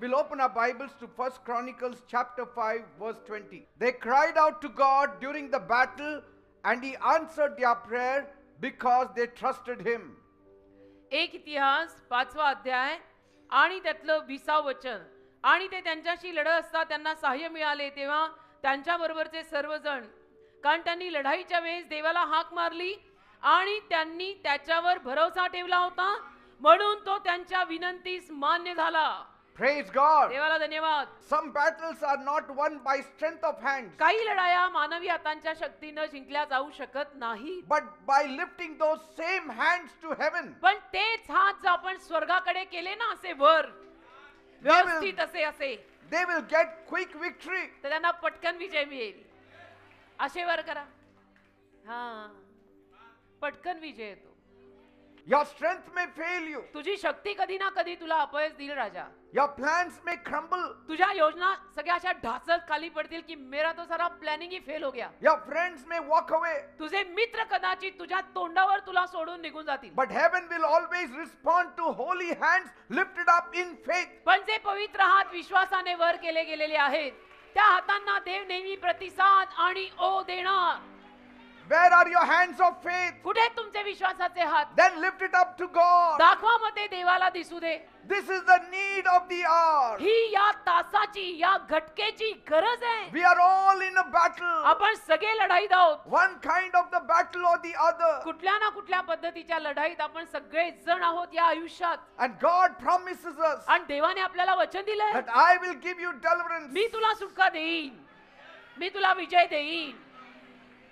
We'll open our Bibles to 1 Chronicles chapter 5 verse 20. They cried out to God during the battle and he answered their prayer because they trusted him. एक इतिहास 5वा अध्याय आणि त्यातलं 20व वचन. आणि ते त्यांच्याशी लढत असता त्यांना सहाय्य मिळाले तेव्हा त्यांच्या बरोबरचे सर्वजण, कारण त्यांनी लढाईच्या वेळेस देवाला हाक मारली आणि त्यांनी त्याच्यावर भरोसा ठेवला होता, म्हणून तो त्यांच्या विनंतीस मान्य झाला. Praise God. देवाला धन्यवाद. Some battles are not won by strength of hands, काही लढाया मानवी हातांच्या शक्तीने जिंकल्या जाऊ शकत नाही, but by lifting those same hands to heaven. पण तेच हात जर आपण स्वर्गाकडे केले ना, असे वर व्यवस्थित असे They will get quick victory. तर त्यांना पटकन विजय मिळेल. असे वर करा. हा, पटकन विजय येतो. Your strength may fail you. तुझी शक्ती कधी ना कधी तुला अपयश देईल राजा. Your plans may crumble. तुझ्या योजना सगळ्या अशा ढासळत खाली पडतील की मेरा तो सारा प्लॅनिंग ही फेल हो गया. Your friends may walk away. तुझे मित्र कदाचित तुझ्या तोंडावर तुला सोडून निघून जातील. But heaven will always respond to holy hands lifted up in faith. पण जे पवित्र हात विश्वासाने वर केले गेलेले आहेत, त्या हातांना देव नेहमी प्रतिसाद आणि ओ देणार. Where are your hands of faith? कुठे तुमचे विश्वासाचे हात? Then lift it up to God. दाखवा मग ते देवाला दिसू दे. This is the need of the hour. ही या तासाची, या घटकेची गरज आहे. We are all in a battle. आपण सगळे लढाईत आहोत. One kind of the battle or the other. कुठल्या ना कुठल्या पद्धतीच्या लढाईत आपण सगळे जण आहोत या आयुष्यात. And God promises us आणि देवाने आपल्याला वचन दिलंय, that I will give you deliverance. मी तुला सुटका देईन, मी तुला विजय देईन.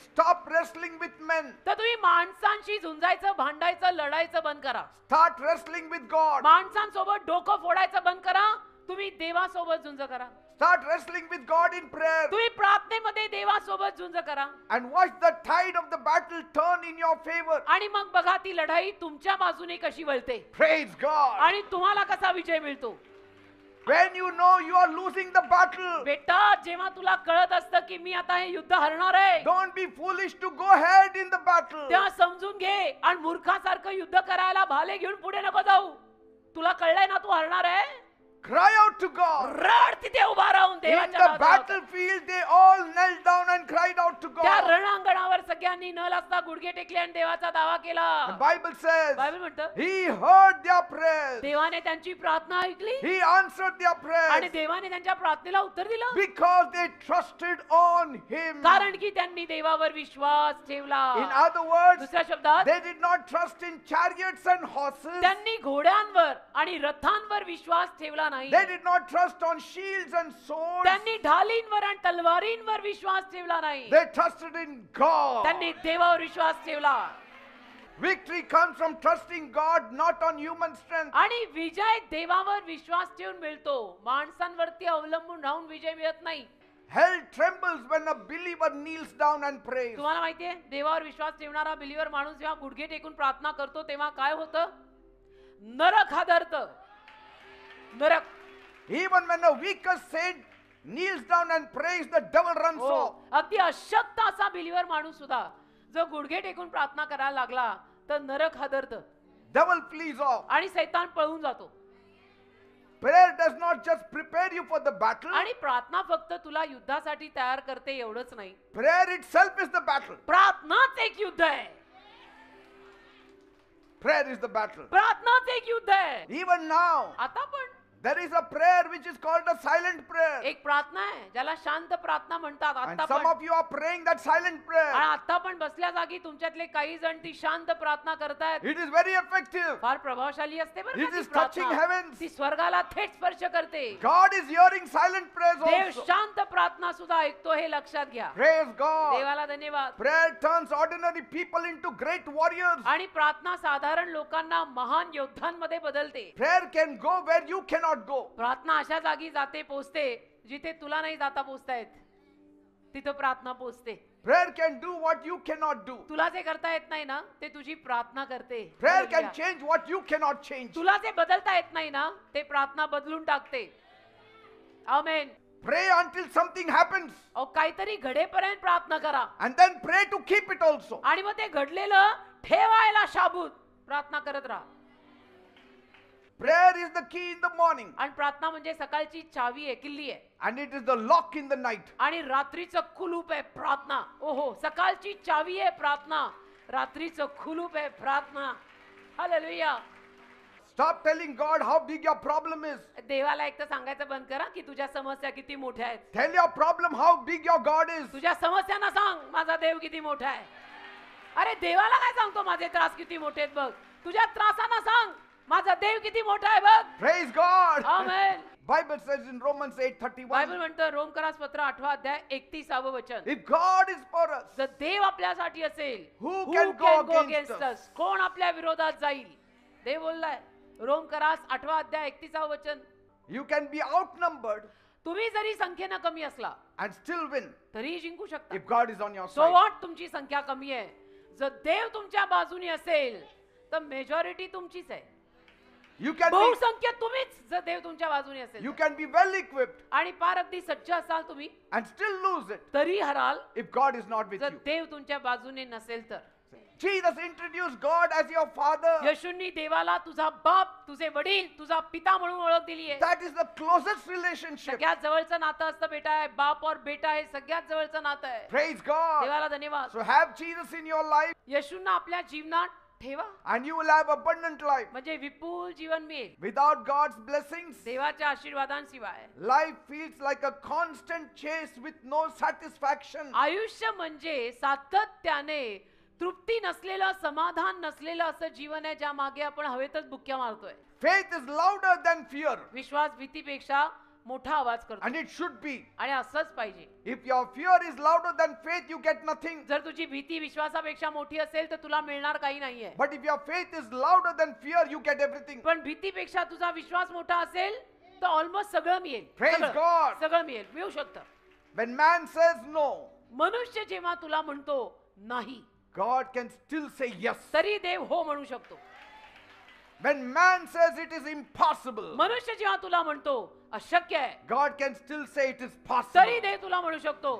Stop wrestling with men. तर तुम्ही माणसांशी झुंजायचं, भांडायचं, लढायचं बंद करा. Start wrestling with God. माणसांसोबत डोकं फोडायचं बंद करा. तुम्ही देवासोबत झुंज करा. Start wrestling with God in prayer. तुम्ही प्रार्थनेमध्ये देवासोबत झुंज करा. And watch the tide of the battle turn in your favor. आणि मग बघा ती लढाई तुमच्या बाजूने कशी वळते. Praise God. आणि तुम्हाला कसा विजय मिळतो. When you know you are losing the battle, बेटा, जेव्हा तुला कळत असतं की मी आता हे युद्ध हरणार आहे, don't be foolish to go ahead in the battle. तेव्हा समजून घे आणि मूर्खासारखं युद्ध करायला भाले घेऊन पुढे नको जाऊ. तुला कळलंय ना तू हरणार आहे. Cry out to God. रड तिथे उभा राहून In देवाच्या the नावात. battlefield, they all knelt down and cried out to त्या God. रणांगणावर सगळ्यांनी न लाजता गुडघे टेकले आणि देवाचा दावा केला. The Bible says, बायबल म्हणतं, He heard their prayers. देवाने त्यांची प्रार्थना ऐकली He answered their आणि prayers देवाने त्यांच्या प्रार्थनेला उत्तर दिलं, because they trusted on Him. कारण की त्यांनी देवावर विश्वास ठेवला. In other words, दुसऱ्या शब्दात, they did not trust in chariots and horses. त्यांनी घोड्यांवर आणि रथांवर विश्वास ठेवला नाही. They did not trust on shields and swords. त्यांनी ढालींवर आणि तलवारींवर विश्वास ठेवला नाही. They trusted in God. त्यांनी देवावर विश्वास ठेवला. Victory comes from trusting God, not on human strength. आणि विजय देवावर विश्वास ठेवून मिळतो. माणसांवरती अवलंबून राहून विजय मिळत नाही. Hell trembles when a believer kneels down and prays. तुम्हाला माहितीये, देवावर विश्वास ठेवणारा बिलीवर माणूस जेव्हा गुडघे टेकून प्रार्थना करतो तेव्हा काय होतं? नरक हादरतं. नरक. Even when a weaker saint kneels down and prays, the devil runs off. अगदी अशक्त असा बिलीवर माणूस सुद्धा जो गुडघे टेकून प्रार्थना करायला लागला तर नरक हादरतं. Devil flees off. आणि शैतान पळून जातो. Prayer does not just prepare you for the battle. आणि प्रार्थना फक्त तुला युद्धासाठी तयार करते एवढंच नाही. Prayer itself is the battle. प्रार्थनाच एक युद्ध आहे. Prayer is the battle. प्रार्थनाच एक युद्ध आहे. Even now, आता पण there is a prayer which is called a silent prayer. एक प्रार्थना आहे ज्याला शांत प्रार्थना म्हणतात. And आता some पण of you are praying that silent prayer. आणि आता पण बसल्या जागी तुमच्यातले काही जण ती शांत प्रार्थना करतायत. It is very effective. फार प्रभावशाली असते बरं It का ती is touching प्रार्थना. heavens. ती स्वर्गाला थेट स्पर्श करते. God is hearing silent prayers Dev also. शांत प्रार्थना सुद्धा ऐकतो, हे लक्षात घ्या. Praise God. देवाला धन्यवाद. Prayer turns ordinary people into great warriors. आणि प्रार्थना साधारण लोकांना महान योद्धांमध्ये बदलते. Prayer can go where you cannot go. प्रार्थना अशा जागी जाते, पोचते जिथे तुला नाही जाता पोचता येत. तिथं प्रार्थना पोचते. Prayer can do what you cannot do. तुला जे करता येत नाही ना ते तुझी प्रार्थना करते. Prayer can hallelujah. change what you cannot change. तुला जे बदलता येत नाही ना ते प्रार्थना बदलून टाकते. आमेन. Pray until something happens. अहो, काहीतरी घडेपर्यंत प्रार्थना करा And then pray to keep it also. आणि मग ते घडलेलं ठेवायला शाबूत प्रार्थना करत राहा. Prayer is the key in the morning, आणि प्रार्थना म्हणजे सकाळची चावी आहे, किल्ली आहे, and it is the lock in the night. आणि रात्रीचं कुलूप आहे प्रार्थना. ओहो, सकाळची चावी आहे प्रार्थना, रात्रीचं कुलूप आहे प्रार्थना. Hallelujah. Stop telling God how big your problem is. देवाला एक तर सांगायचं बंद करा की तुझ्या समस्या किती मोठ्या आहेत. Tell your problem how big your God is. तुझ्या समस्यांना सांग माझा देव किती मोठा आहे. अरे देवाला काय सांगतो माझे त्रास किती मोठे आहेत बघ. तुझ्या त्रासांना सांग माझा देव किती मोठा आहे बघ. Praise God. Amen. Bible says in Romans 8:31. Bible म्हणतं रोमकरास पत्र 8 अध्याय 31 वचन, If God is for us, जर देव आपल्यासाठी असेल, Who can go against us? कोण आपल्या विरोधात जाईल. देव बोललाय रोमकरास 8 अध्याय 31 वचन. you can be outnumbered तुम्ही जरी संख्येनं कमी असला and still win तरीही जिंकू शकता. if God is on your so side. What तुमची संख्या कमी आहे, जर देव तुमच्या बाजूने असेल तर मेजॉरिटी तुमचीच आहे. You can be, बहुसंख्य तुम्हीच जर देव तुमच्या बाजूने असेल you can be well equipped आणि फार अगदी सज्ज असाल तुम्ही and still lose it तरी हराल if God is not with जर you. देव तुमच्या बाजूने नसेल तर. Jesus introduced God as your father. येशूंनी देवाला तुझा बाप, तुझे वडील, तुझा पिता म्हणून ओळख दिली आहे. That is the closest relationship. सगळ्यात जवळचं नातं असतं बेटा आहे. बाप और बेटा हे सगळ्यात जवळचं नातं आहे. Praise God. देवाला धन्यवाद. So have Jesus in your life येशूंना आपल्या जीवनात ठेवा and you will have abundant life. म्हणजे विपुल जीवन मिळेल. Without God's blessings, देवाच्या आशीर्वादांशिवाय life feels like a constant chase with no satisfaction. आयुष्य म्हणजे सातत्याने तृप्ती नसलेलं, समाधान नसलेलं असं जीवन आहे ज्या मागे आपण हवेतच बुक्क्या मारतोय. Faith is louder than fear, विश्वास भीतीपेक्षा मोठा आवाज करतो and it should be. आणि असंच पाहिजे. If your fear is louder than faith, you get nothing. जर तुझी भीती विश्वासापेक्षा मोठी असेल तर तुला मिळणार काही नाहीये. But if your faith is louder than fear, you get everything. पण भीतीपेक्षा तुझा विश्वास मोठा असेल तर ऑलमोस्ट सगळं मिळेल. Praise सगळं God. सगळं मिळेल, मिळू शकतं. When man says no, मनुष्य जेव्हा तुला म्हणतो नाही God can still say yes. तरी देव हो म्हणू शकतो. When man says it is impossible, मनुष्य जेव्हा तुला म्हणतो अशक्य आहे God can still say it is तरी possible. देव तुला म्हणू शकतो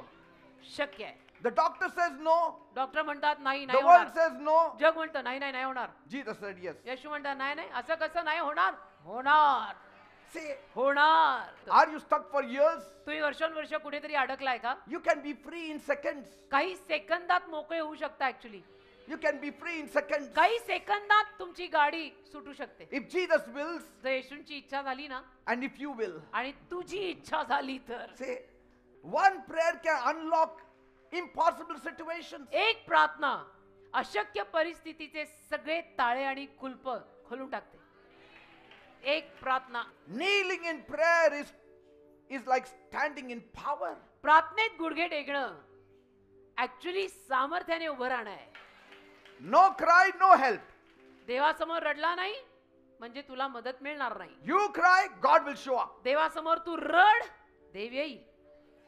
शक्य आहे. The doctor says no, doctor म्हणतात नाही the नाही world होणार. says no. जग म्हणतं नाही नाही नाही होणार. Jesus said yes. येशू म्हणतात नाही नाही असं कसं नाही होणार. होणार Say, होणार. are you stuck for years? तुम्ही वर्षानुवर्ष कुठेतरी अडकलाय का? You can be free in seconds. काही सेकंदात मोकळे होऊ शकता. Actually You can be free in seconds. काही सेकंदात तुमची गाडी सुटू शकते. If Jesus wills, जर येशूंची इच्छा झाली ना and if you will, आणि तुझी इच्छा झाली तर say, one prayer can unlock impossible situations. एक प्रार्थना अशक्य परिस्थितीचे सगळे ताळे आणि कुलप खोलून टाकते. एक प्रार्थना. Kneeling in prayer is like standing in power. प्रार्थनेत गुडघे टेकणं ऍक्च्युली सामर्थ्याने उभं राहणं आहे. No cry, no help. देवासमोर रडला नाही म्हणजे तुला मदत मिळणार नाही. You cry, God will show up. देवासमोर तू रड, देव येईल.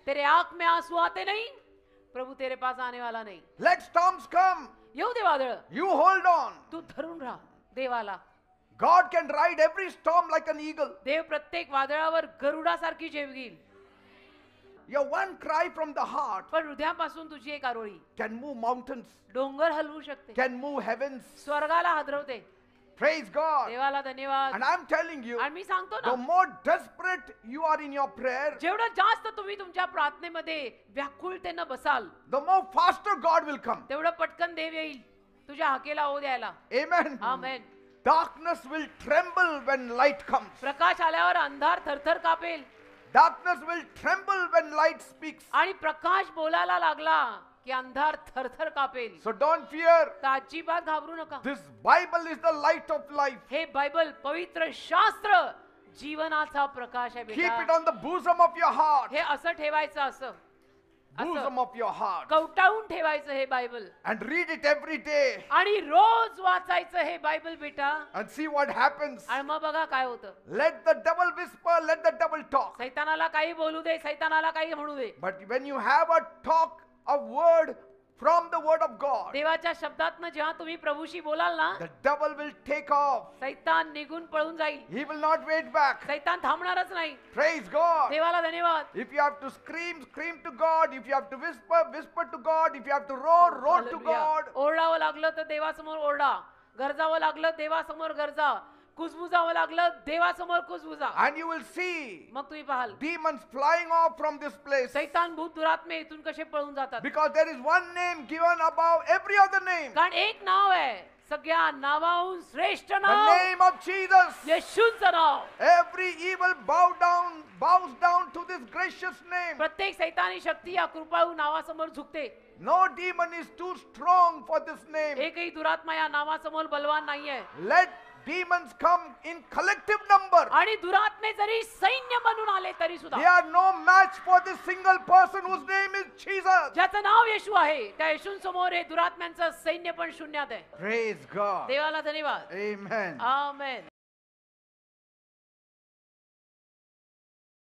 तेरे आंख में आंसू आते नहीं, प्रभु तेरे पास आने वाला नहीं. Let storms come. येऊ दे वादळ, You hold on. तू धरून राहा देवाला. God can ride every storm like an eagle. देव प्रत्येक वादळावर गरुडासारखी झेप घेईल. Your one cry from the heart पण हृदयापासून तुझी एक आरोळी can move mountains, डोंगर हलवू शकते, can move heavens. स्वर्गाला हादरवते. Praise God. देवाला धन्यवाद. And I'm telling you, आणि मी सांगतो the ना, more desperate you are in your prayer, जेवढं जास्त तुम्ही तुमच्या प्रार्थनेमध्ये व्याकुळतेनं बसाल the more faster God will come. तेवढं पटकन देव येईल तुझ्या हाकेला हो द्यायला. Amen. Amen. Darkness will tremble when light comes. प्रकाश आल्यावर अंधार थरथर कापेल Darkness will tremble when light speaks. आणि प्रकाश बोलायला लागला की अंधार थरथर कापेल. So don't fear. तर अजिबात घाबरू नका. This Bible is the light of life. हे बायबल पवित्र शास्त्र जीवनाचा प्रकाश आहे Keep it बेटा. on the bosom of your heart. हे असं ठेवायचं, असं Bosom of your heart. कवटाळून ठेवायचं हे Bible And read it every day. आणि रोज वाचायचं हे बायबल बेटा. And see what happens. आणि मग बघा काय होतं. Let the devil whisper, let the devil talk. सैतानाला काही बोलू दे, सैतानाला काही म्हणू दे. But when you have a talk, a word from the word of God, देवाच्या शब्दातनं जेव्हा तुम्ही प्रभूशी बोलाल ना, the devil will take off. सैतान निघून पळून जाईल. He will not wait back. सैतान थांबणारच नाही. Praise God. देवाला धन्यवाद. If you have to scream, scream to God. If you have to whisper, whisper to God. If you have to roar, roar to hallelujah. God. ओरडावं लागलं तर देवासमोर ओरडा, गरजावं लागलं देवासमोर गरजा. कुजबुजावं लागलं, देवासमोर कुजबुजा. And you will see मग तुम्ही पाहाल demons flying off from this place. सैतान भूत दुरात्मे इथून कसे पळून जातात. Because there is one name given above every other name. कारण एक नाव आहे, सगळ्या नावाहून श्रेष्ठ The now, name of Jesus. येशूचं now. Every evil bows down to this gracious name. प्रत्येक सैतानी शक्ती या कृपाळू नावासमोर झुकते. No demon is too strong for this name. एकही दुरात्मा या नावासमोर बलवान नाहीये. Let demons come in collective number. आणि दुरात्मे जरी सैन्य बनून आले तरी सुद्धा They are no match for this single person whose name is Jesus. ज्याचं नाव येशू आहे, त्या येशूंसमोर हे दुरात्म्यांचं सैन्य पण शून्यात आहे. Praise God. देवाला धन्यवाद. Amen. आमेन.